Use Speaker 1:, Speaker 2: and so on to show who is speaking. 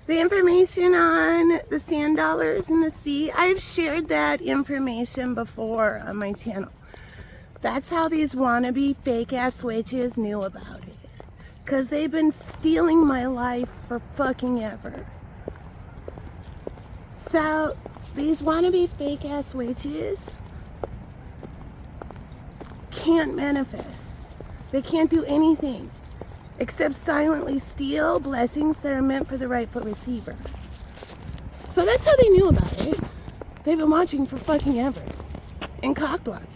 Speaker 1: The information on the sand dollars in the sea, I've shared that information before on my channel. That's how these wannabe fake-ass witches knew about it. Because they've been stealing my life for fucking ever. So, these wannabe fake-ass witches can't manifest. They can't do anything except silently steal blessings that are meant for the rightful receiver. So that's how they knew about it. They've been watching for fucking ever and cock blocking.